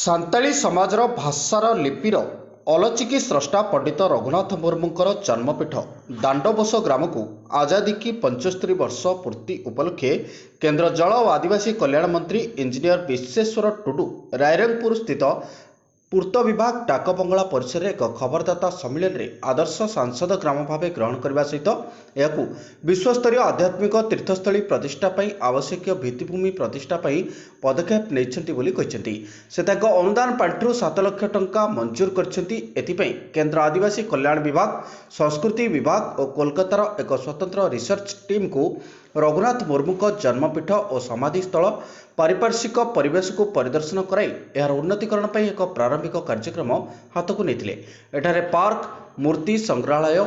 सान्ताली समाजर भाषार लिपिर अलचिकी स्रष्टा पंडित रघुनाथ मुर्मूंकर जन्मपीठ दांडबोस ग्राम को आजादी की 75 वर्ष पूर्ति उपलक्षे केन्द्र जल और आदिवासी कल्याण मंत्री इंजीनियर विश्वेश्वर टुडू रायरंगपुर स्थित पूर्त विभाग डाकबंगला परिसर एक खबरदाता सम्मेलन में आदर्श सांसद ग्राम भाव ग्रहण करने सहित यह विश्वस्तरीय आध्यात्मिक तीर्थस्थली प्रतिष्ठा आवश्यक भित्तिभूमि प्रतिष्ठा पदक्षेप नहीं से अनुदान पांठि 7 लाख टंका मंजूर कर केन्द्र आदिवासी कल्याण विभाग संस्कृति विभाग और कोलकातार एक स्वतंत्र रिसर्च टीम को रघुनाथ मुर्मू जन्मपीठ और समाधिस्थल पारिपार्श्विक परिवेश को परिदर्शन कराई यार उन्नतीकरण पर एक प्रारंभिक कार्यक्रम हाथ को नहीं पार्क मूर्ति संग्रहालय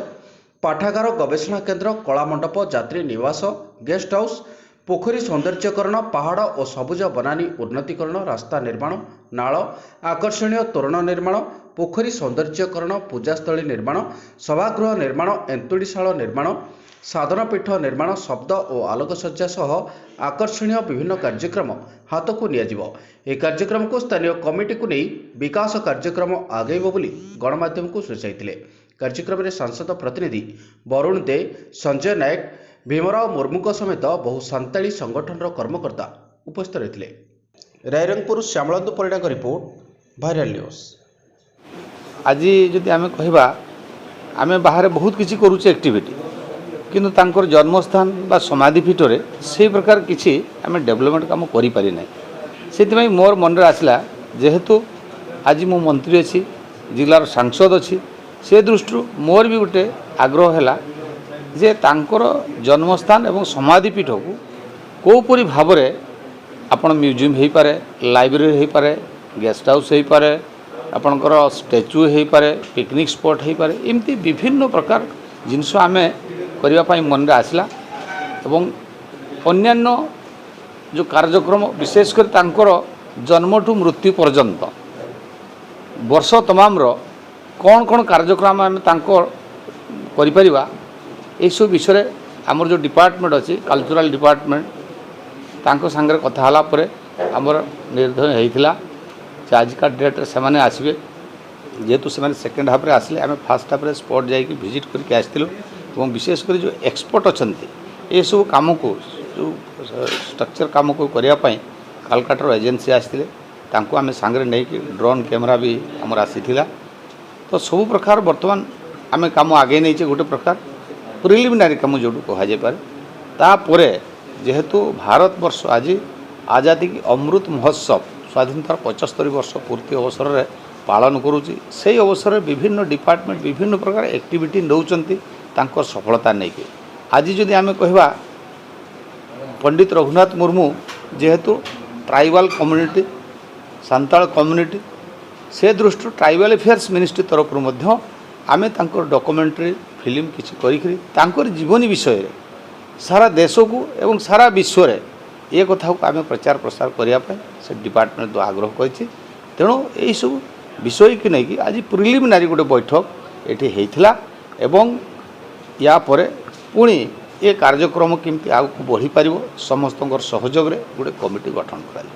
पाठागार गवेषणा केन्द्र कला मंडप यात्री निवास गेस्ट हाउस पोखरी सौंदर्यकरण पहाड़ और सबुज बनानी उन्नतीकरण रास्ता निर्माण नाल आकर्षणीय तोरण निर्माण पोखरी सौंदर्यकरण पूजास्थली निर्माण सभागृह निर्माण एंतुड़ीशाला निर्माण साधनपीठ निर्माण शब्द और आलोकसज्जा सह आकर्षणीय विभिन्न कार्यक्रम हाथ को नि कार्यक्रम को स्थानीय कमिटी को नहीं विकास कार्यक्रम आगेब बोली गणमाध्यम को सूचाई कार्यक्रम में सांसद प्रतिनिधि वरुण दे संजय नायक भीमराव मुर्मू समेत बहु सांताली संगठन कर्मकर्ता उपस्थित रही। Rairangpur Shyamalendu Parida report viral news. आज जदि आम कहवा आम बाहर बहुत किसी करुचे एक्टिविटी किंतु तांकर जन्मस्थान बा समाधिपीठ रे से प्रकार किसी आम डेवलपमेंट काम करि पारि नै से मोर मन रे आसला जेहेतु आज मो मंत्री अच्छी जिलार सांसद अच्छी से दृष्टि मोर भी गोटे आग्रह है जे तांकर जन्मस्थान एवं समाधिपीठ को कोपरी भाव रे आपण म्यूजियम हो पारे लाइब्रेरी हो पारे गेस्ट हाउस हो पारे आपणकर स्टैच्यू हो पारे पिकनिक स्पॉट हो पारे एमती विभिन्न प्रकार जिनस आम करने मन आसला एवं अन्यान्य जो कार्यक्रम विशेषकर तांकर जन्म ठू मृत्यु पर्यंत वर्ष तमाम कौन कौन कार्यक्रम आम करिपरिबा ए सब विषय आमर जो डिपार्टमेंट अच्छी कल्चरल डिपार्टमेंट तांको सांगरे कथा होला परे आमर निर्णय होइथिला आज का डेट से माने आसबे जेहेतु से सेकेंड हाफ रे आसले आम फास्ट हाफ रे स्पॉट जाइए विजिट करके आसथिलु एवं विशेषकर जो एक्सपर्ट अच्छा ये सब कम को जो स्ट्रक्चर कम को करने कलकातार एजेन्सी आसते आम सांगे नहीं ड्रोन कैमेरा भी आमर आसी तो सब प्रकार बर्तमान आम कम आगे नहीं गोटे प्रकार प्रिलिमिनारी कम जो कहुए तापर जेहेतु भारत वर्ष आज आज़ादी की अमृत महोत्सव स्वाधीनतार 75 वर्ष पूर्ति अवसर में पालन करुँची से अवसर में विभिन्न डिपार्टमेंट विभिन्न प्रकार एक्टिविटी नौकरी तांकर सफलता नहीं कि आज जदि आम कहवा पंडित रघुनाथ मुर्मू जेहेतु ट्राइबल कम्युनिटी सांताल कम्युनिटी से दृष्टि ट्राइबल अफेयर्स मिनिस्ट्री तरफ आम तांकर डॉक्यूमेंट्री फिल्म किसी कर जीवनी विषय रे सारा देश को एवं सारा विश्व रे ये कथा को आम प्रचार प्रसार करने से डिपार्टमेंट तो आग्रह कर तेणु यही सब विषय की नहीं कि आज प्रिलिमिनारी गोटे बैठक ये होता एवं या परे पुणी ये कार्यक्रम केमती आगू बढ़ी पारिबो समस्त सहयोग रे गोटे कमिटी गठन करा।